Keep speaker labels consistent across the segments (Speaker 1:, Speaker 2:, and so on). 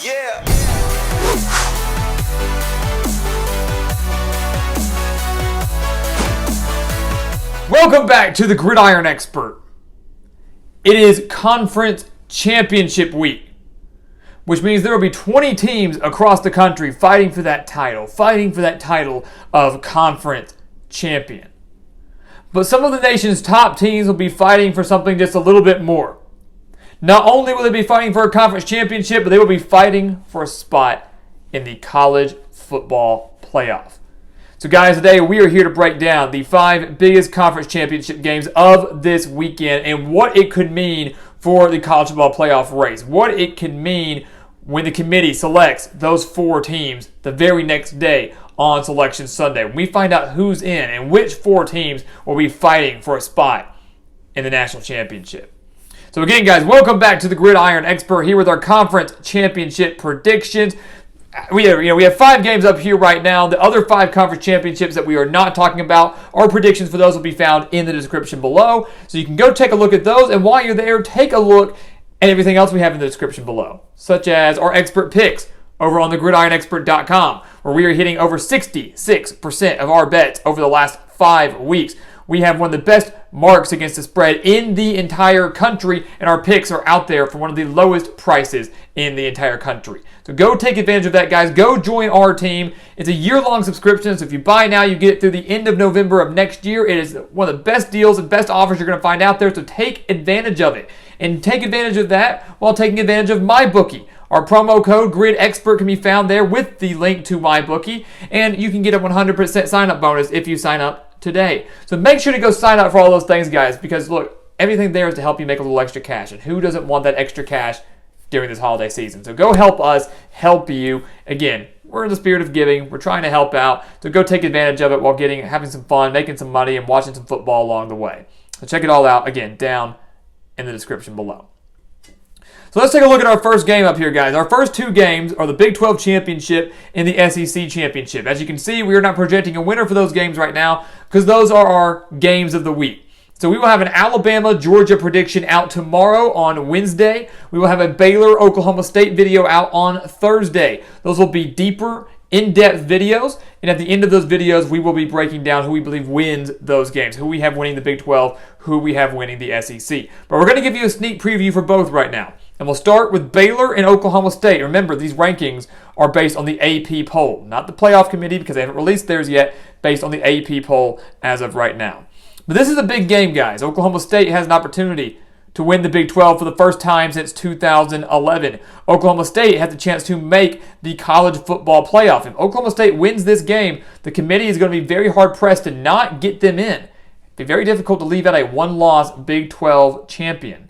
Speaker 1: Yeah.
Speaker 2: Welcome back to the Gridiron Expert. It is Conference Championship Week, which means there will be 20 teams across the country fighting for that title of Conference Champion. But some of the nation's top teams will be fighting for something just a little bit more. Not only will they be fighting for a conference championship, but they will be fighting for a spot in the college football playoff. So guys, today we are here to break down the 5 biggest conference championship games of this weekend and what it could mean for the college football playoff race. What it could mean when the committee selects those 4 teams the very next day on Selection Sunday. When we find out who's in and which 4 teams will be fighting for a spot in the national championship. So again, guys, welcome back to the Gridiron Expert here with our conference championship predictions. We have 5 games up here right now. The other 5 conference championships that we are not talking about, our predictions for those will be found in the description below. So you can go take a look at those, and while you're there, take a look at everything else we have in the description below, such as our expert picks over on thegridironexpert.com, where we are hitting over 66% of our bets over the last 5 weeks. We have one of the best marks against the spread in the entire country, and our picks are out there for one of the lowest prices in the entire country. So go take advantage of that, guys. Go join our team. It's a year-long subscription, so if you buy now, you get it through the end of November of next year. It is one of the best deals and best offers you're going to find out there, so take advantage of it. And take advantage of that while taking advantage of MyBookie. Our promo code GridExpert can be found there with the link to MyBookie, and you can get a 100% sign-up bonus if you sign up today. So make sure to go sign up for all those things, guys, because look, everything there is to help you make a little extra cash, and who doesn't want that extra cash during this holiday season? So go help us help you. Again, we're in the spirit of giving. We're trying to help out. So go take advantage of it while having some fun, making some money, and watching some football along the way. So check it all out, again, down in the description below. So let's take a look at our first game up here, guys. Our first 2 games are the Big 12 Championship and the SEC Championship. As you can see, we are not projecting a winner for those games right now because those are our games of the week. So we will have an Alabama-Georgia prediction out tomorrow on Wednesday. We will have a Baylor-Oklahoma State video out on Thursday. Those will be deeper, in-depth videos, and at the end of those videos, we will be breaking down who we believe wins those games, who we have winning the Big 12, who we have winning the SEC. But we're going to give you a sneak preview for both right now. And we'll start with Baylor and Oklahoma State. Remember, these rankings are based on the AP poll, not the playoff committee because they haven't released theirs yet, based on the AP poll as of right now. But this is a big game, guys. Oklahoma State has an opportunity to win the Big 12 for the first time since 2011. Oklahoma State has a chance to make the college football playoff. If Oklahoma State wins this game, the committee is going to be very hard-pressed to not get them in. It'd be very difficult to leave out a one-loss Big 12 champion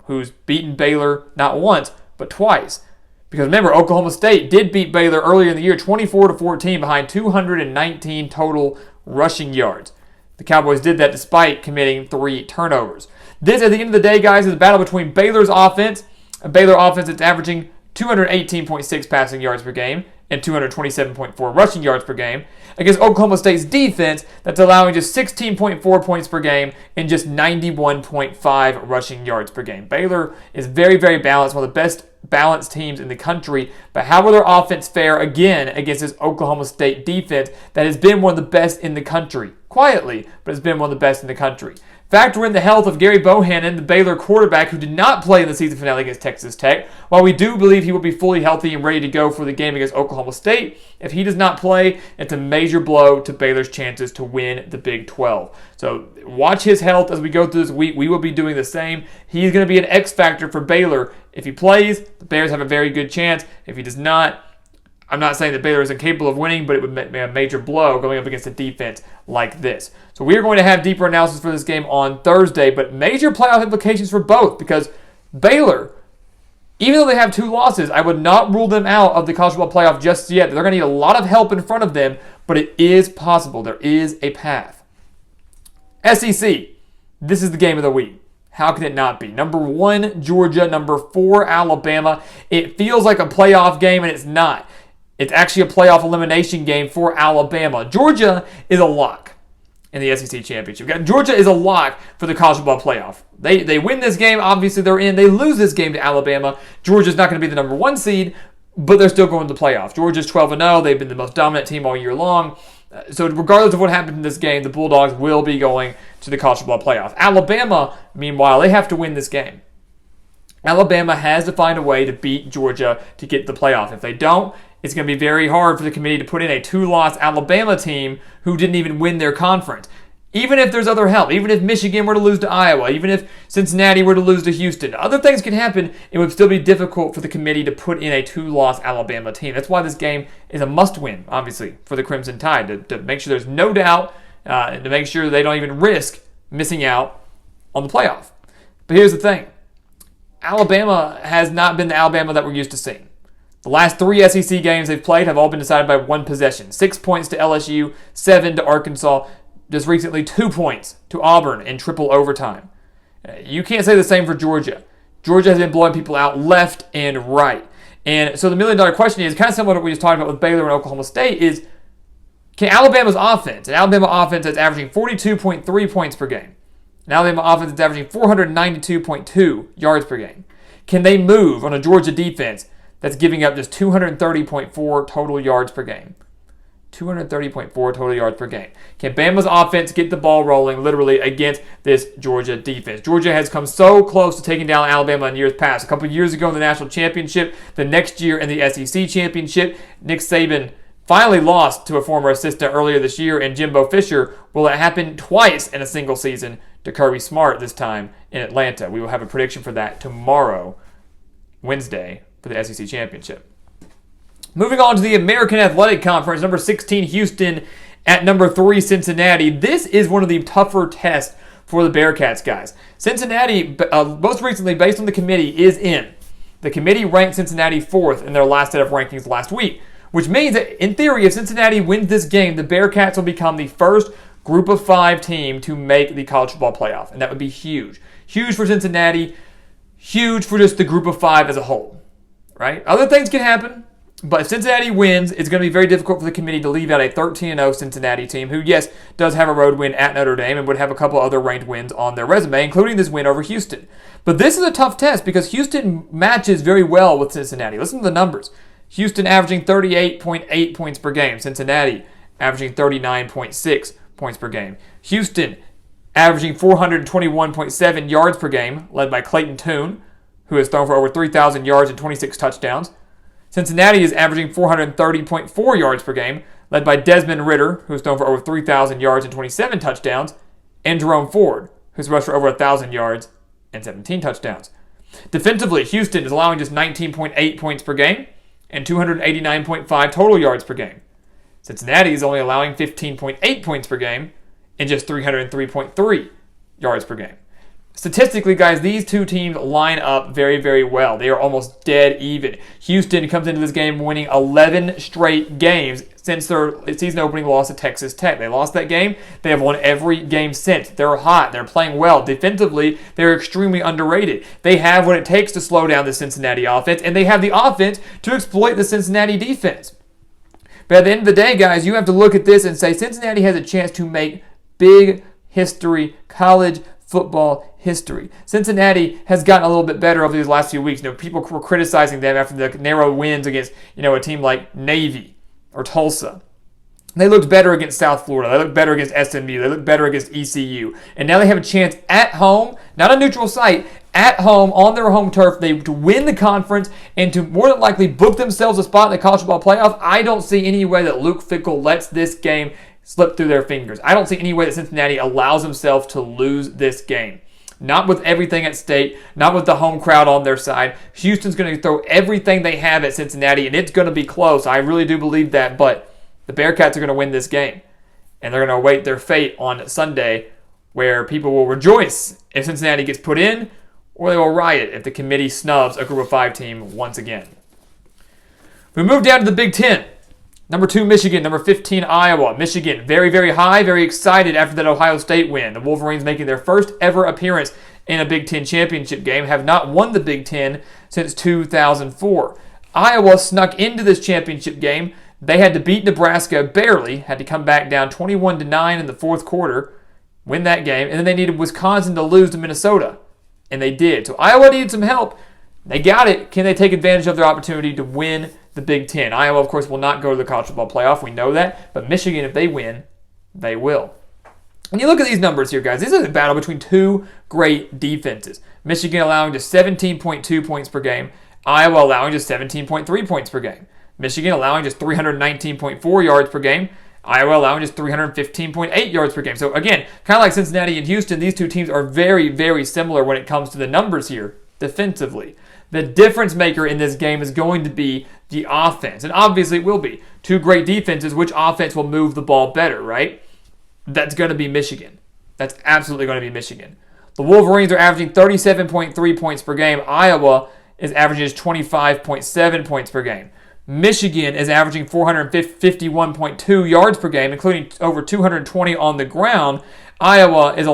Speaker 2: who's beaten Baylor not once, but twice. Because remember, Oklahoma State did beat Baylor earlier in the year 24-14 behind 219 total rushing yards. The Cowboys did that despite committing 3 turnovers. This, at the end of the day, guys, is a battle between Baylor's offense, a Baylor offense that's averaging 218.6 passing yards per game and 227.4 rushing yards per game, against Oklahoma State's defense that's allowing just 16.4 points per game and just 91.5 rushing yards per game. Baylor is very, very balanced, one of the best balanced teams in the country, but how will their offense fare again against this Oklahoma State defense that has been one of the best in the country? Quietly, but has been one of the best in the country. Factor in the health of Gary Bohannon, the Baylor quarterback who did not play in the season finale against Texas Tech. While we do believe he will be fully healthy and ready to go for the game against Oklahoma State, if he does not play, it's a major blow to Baylor's chances to win the Big 12. So watch his health as we go through this week. We will be doing the same. He's going to be an X factor for Baylor. If he plays, the Bears have a very good chance. If he does not, I'm not saying that Baylor is incapable of winning, but it would be a major blow going up against a defense like this. So we are going to have deeper analysis for this game on Thursday, but major playoff implications for both because Baylor, even though they have 2 losses, I would not rule them out of the college football playoff just yet. They're going to need a lot of help in front of them, but it is possible. There is a path. SEC, this is the game of the week. How can it not be? Number 1, Georgia. Number 4, Alabama. It feels like a playoff game, and it's not. It's actually a playoff elimination game for Alabama. Georgia is a lock in the SEC Championship. Georgia is a lock for the college football playoff. They win this game, obviously they're in. They lose this game to Alabama. Georgia's not going to be the number 1 seed, but they're still going to the playoffs. Georgia's 12-0. They've been the most dominant team all year long. So regardless of what happens in this game, the Bulldogs will be going to the college football playoff. Alabama, meanwhile, they have to win this game. Alabama has to find a way to beat Georgia to get to the playoff. If they don't, it's going to be very hard for the committee to put in a 2-loss Alabama team who didn't even win their conference. Even if there's other help, even if Michigan were to lose to Iowa, even if Cincinnati were to lose to Houston, other things could happen. It would still be difficult for the committee to put in a 2-loss Alabama team. That's why this game is a must-win, obviously, for the Crimson Tide, to make sure there's no doubt, and to make sure they don't even risk missing out on the playoff. But here's the thing. Alabama has not been the Alabama that we're used to seeing. The last 3 SEC games they've played have all been decided by 1 possession. 6 points to LSU, 7 to Arkansas, just recently 2 points to Auburn in triple overtime. You can't say the same for Georgia. Georgia has been blowing people out left and right. And so the $1 million question is kind of similar to what we just talked about with Baylor and Oklahoma State is, can Alabama's offense, an Alabama offense that's averaging 42.3 points per game, an Alabama offense that's averaging 492.2 yards per game, can they move on a Georgia defense that's giving up just 230.4 total yards per game? 230.4 total yards per game. Can Bama's offense get the ball rolling literally against this Georgia defense? Georgia has come so close to taking down Alabama in years past. A couple of years ago in the national championship, the next year in the SEC championship, Nick Saban finally lost to a former assistant earlier this year in Jimbo Fisher. Will it happen twice in a single season to Kirby Smart this time in Atlanta? We will have a prediction for that tomorrow, Wednesday, for the SEC championship. Moving on to the American Athletic Conference, number 16 Houston at number 3 Cincinnati. This is one of the tougher tests for the Bearcats, guys. Cincinnati, most recently, based on the committee, is in. The committee ranked Cincinnati 4th in their last set of rankings last week, which means that, in theory, if Cincinnati wins this game, the Bearcats will become the first Group of 5 team to make the college football playoff, and that would be huge. Huge for Cincinnati, huge for just the Group of 5 as a whole, right? Other things can happen. But if Cincinnati wins, it's going to be very difficult for the committee to leave out a 13-0 Cincinnati team, who, yes, does have a road win at Notre Dame and would have a couple other ranked wins on their resume, including this win over Houston. But this is a tough test because Houston matches very well with Cincinnati. Listen to the numbers. Houston averaging 38.8 points per game. Cincinnati averaging 39.6 points per game. Houston averaging 421.7 yards per game, led by Clayton Tune, who has thrown for over 3,000 yards and 26 touchdowns. Cincinnati is averaging 430.4 yards per game, led by Desmond Ridder, who's thrown for over 3,000 yards and 27 touchdowns, and Jerome Ford, who's rushed for over 1,000 yards and 17 touchdowns. Defensively, Houston is allowing just 19.8 points per game and 289.5 total yards per game. Cincinnati is only allowing 15.8 points per game and just 303.3 yards per game. Statistically, guys, these two teams line up very, very well. They are almost dead even. Houston comes into this game winning 11 straight games since their season-opening loss to Texas Tech. They lost that game. They have won every game since. They're hot. They're playing well. Defensively, they're extremely underrated. They have what it takes to slow down the Cincinnati offense, and they have the offense to exploit the Cincinnati defense. But at the end of the day, guys, you have to look at this and say Cincinnati has a chance to make big history, college football history. Cincinnati has gotten a little bit better over these last few weeks. People were criticizing them after the narrow wins against, a team like Navy or Tulsa. They looked better against South Florida. They looked better against SMU. They looked better against ECU. And now they have a chance at home, not a neutral site, at home on their home turf, to win the conference and to more than likely book themselves a spot in the college football playoff. I don't see any way that Luke Fickell lets this game slip through their fingers. I don't see any way that Cincinnati allows themselves to lose this game. Not with everything at stake, not with the home crowd on their side. Houston's going to throw everything they have at Cincinnati, and it's going to be close. I really do believe that, but the Bearcats are going to win this game. And they're going to await their fate on Sunday, where people will rejoice if Cincinnati gets put in, or they will riot if the committee snubs a Group of 5 team once again. We move down to the Big Ten. Number 2, Michigan. Number 15, Iowa. Michigan, very, very high, very excited after that Ohio State win. The Wolverines making their first ever appearance in a Big Ten championship game, have not won the Big Ten since 2004. Iowa snuck into this championship game. They had to beat Nebraska barely, had to come back down 21-9 in the fourth quarter, win that game, and then they needed Wisconsin to lose to Minnesota, and they did. So Iowa needed some help They got it. Can they take advantage of their opportunity to win the Big Ten? Iowa, of course, will not go to the college football playoff. We know that. But Michigan, if they win, they will. When you look at these numbers here, guys, this is a battle between two great defenses. Michigan allowing just 17.2 points per game. Iowa allowing just 17.3 points per game. Michigan allowing just 319.4 yards per game. Iowa allowing just 315.8 yards per game. So again, kind of like Cincinnati and Houston, these two teams are very, very similar when it comes to the numbers here defensively. The difference maker in this game is going to be the offense. And obviously it will be. Two great defenses, which offense will move the ball better, right? That's going to be Michigan. That's absolutely going to be Michigan. The Wolverines are averaging 37.3 points per game. Iowa is averaging just 25.7 points per game. Michigan is averaging 451.2 yards per game, including over 220 on the ground. Iowa is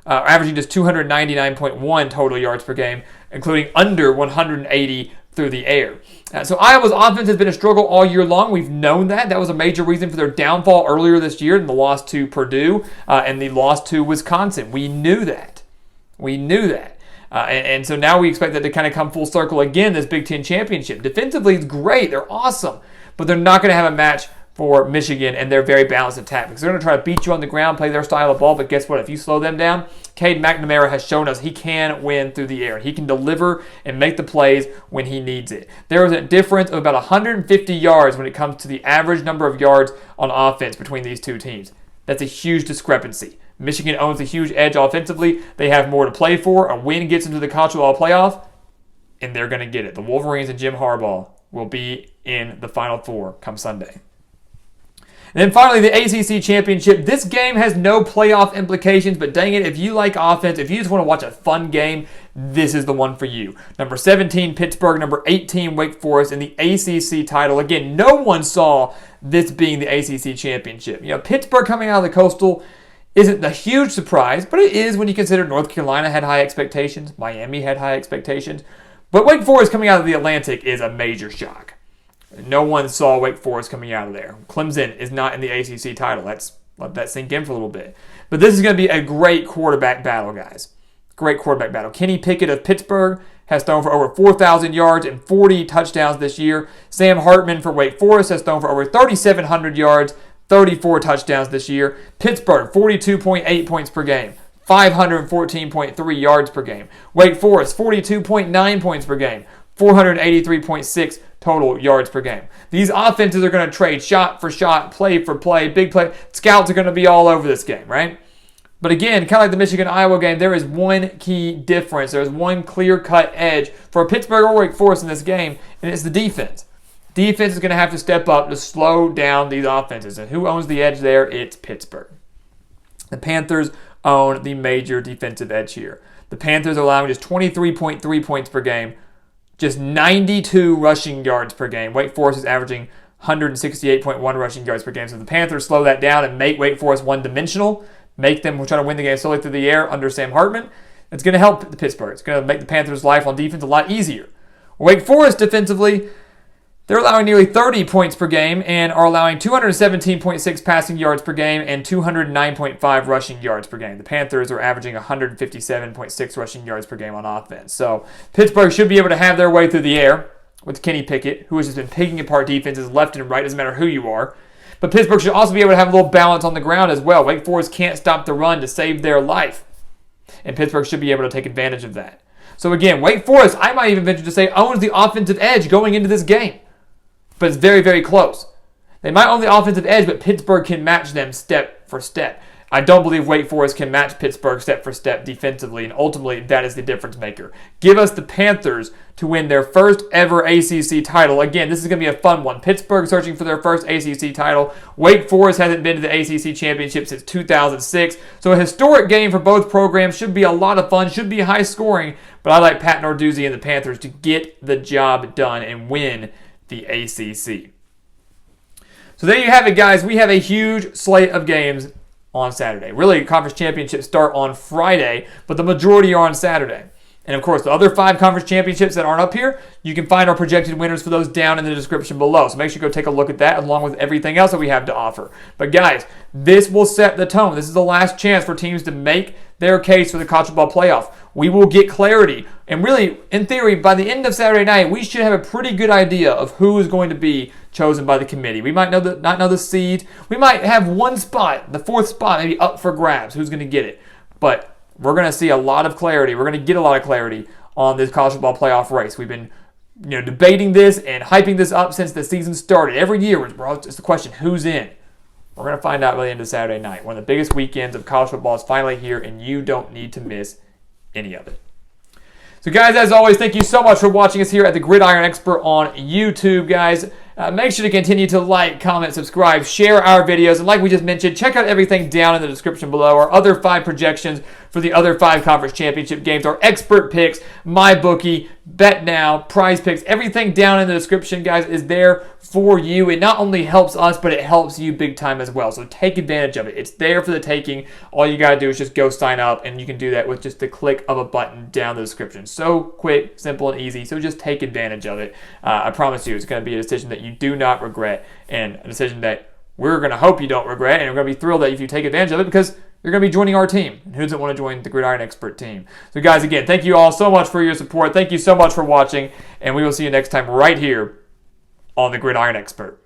Speaker 2: averaging just 299.1 total yards per game, including under 180 through the air. So Iowa's offense has been a struggle all year long. We've known that. That was a major reason for their downfall earlier this year in the loss to Purdue and the loss to Wisconsin. We knew that. And so now we expect that to kind of come full circle again, this Big Ten championship. Defensively, it's great. They're awesome. But they're not going to have a match for Michigan and their very balanced attack. Because they're going to try to beat you on the ground, play their style of ball. But guess what? If you slow them down, Cade McNamara has shown us he can win through the air. He can deliver and make the plays when he needs it. There is a difference of about 150 yards when it comes to the average number of yards on offense between these two teams. That's a huge discrepancy. Michigan owns a huge edge offensively. They have more to play for. A win gets into the college football playoff, and they're going to get it. The Wolverines and Jim Harbaugh will be in the Final Four come Sunday. And then finally, the ACC Championship. This game has no playoff implications, but dang it, if you like offense, if you just want to watch a fun game, this is the one for you. Number 17, Pittsburgh. Number 18, Wake Forest in the ACC title. Again, no one saw this being the ACC Championship. You know, Pittsburgh coming out of the Coastal isn't the huge surprise, but it is when you consider North Carolina had high expectations, Miami had high expectations. But Wake Forest coming out of the Atlantic is a major shock. No one saw Wake Forest coming out of there. Clemson is not in the ACC title. Let that sink in for a little bit. But this is going to be a great quarterback battle, guys. Great quarterback battle. Kenny Pickett of Pittsburgh has thrown for over 4,000 yards and 40 touchdowns this year. Sam Hartman for Wake Forest has thrown for over 3,700 yards, 34 touchdowns this year. Pittsburgh, 42.8 points per game, 514.3 yards per game. Wake Forest, 42.9 points per game, 483.6 total yards per game. These offenses are going to trade shot for shot, play for play, big play. Scouts are going to be all over this game, right? But again, kind of like the Michigan-Iowa game, there is one key difference. There is one clear-cut edge for Pittsburgh or Wake Forest in this game, and it's the defense. Defense is going to have to step up to slow down these offenses. And who owns the edge there? It's Pittsburgh. The Panthers own the major defensive edge here. The Panthers are allowing just 23.3 points per game, just 92 rushing yards per game. Wake Forest is averaging 168.1 rushing yards per game. So if the Panthers slow that down and make Wake Forest one-dimensional, make them try to win the game solely through the air under Sam Hartman, it's going to help the Pittsburgh. It's going to make the Panthers' life on defense a lot easier. Wake Forest defensively, they're allowing nearly 30 points per game and are allowing 217.6 passing yards per game and 209.5 rushing yards per game. The Panthers are averaging 157.6 rushing yards per game on offense. So Pittsburgh should be able to have their way through the air with Kenny Pickett, who has just been picking apart defenses left and right, doesn't matter who you are. But Pittsburgh should also be able to have a little balance on the ground as well. Wake Forest can't stop the run to save their life. And Pittsburgh should be able to take advantage of that. So again, Wake Forest, I might even venture to say, owns the offensive edge going into this game. But it's very, very close. They might own the offensive edge, but Pittsburgh can match them step for step. I don't believe Wake Forest can match Pittsburgh step for step defensively, and ultimately that is the difference maker. Give us the Panthers to win their first ever ACC title. Again, this is going to be a fun one. Pittsburgh searching for their first ACC title. Wake Forest hasn't been to the ACC championship since 2006. So a historic game for both programs. Should be a lot of fun, should be high scoring, but I like Pat Narduzzi and the Panthers to get the job done and win the ACC. So there you have it, guys. We have a huge slate of games on Saturday. Really, conference championships start on Friday, but the majority are on Saturday. And of course, the other 5 conference championships that aren't up here, you can find our projected winners for those down in the description below. So make sure you go take a look at that along with everything else that we have to offer. But guys, this will set the tone. This is the last chance for teams to make their case for the college football playoff. we will get clarity. And really, in theory, by the end of Saturday night, we should have a pretty good idea of who is going to be chosen by the committee. We might not know the seed. We might have one spot, the fourth spot, maybe up for grabs. Who's going to get it? But we're going to see a lot of clarity. We're going to get a lot of clarity on this college football playoff race. We've been debating this and hyping this up since the season started. Every year, it's the question, who's in? We're going to find out by the end of Saturday night. One of the biggest weekends of college football is finally here, and you don't need to miss any of it. So, guys, as always, thank you so much for watching us here at the Gridiron Expert on YouTube, guys. Make sure to continue to like, comment, subscribe, share our videos. And like we just mentioned, check out everything down in the description below. Our other 5 projections for the other 5 conference championship games, our expert picks, MyBookie, BetNow, PrizePicks, everything down in the description, guys, is there for you. It not only helps us, but it helps you big time as well. So take advantage of it. It's there for the taking. All you got to do is just go sign up, and you can do that with just the click of a button down the description. So quick, simple, and easy. So just take advantage of it. I promise you, it's going to be a decision that you do not regret, and a decision that we're going to hope you don't regret, and we're going to be thrilled that if you take advantage of it, because you're going to be joining our team. And who doesn't want to join the Gridiron Expert team? So, guys, again, thank you all so much for your support. Thank you so much for watching, and we will see you next time right here on the Gridiron Expert.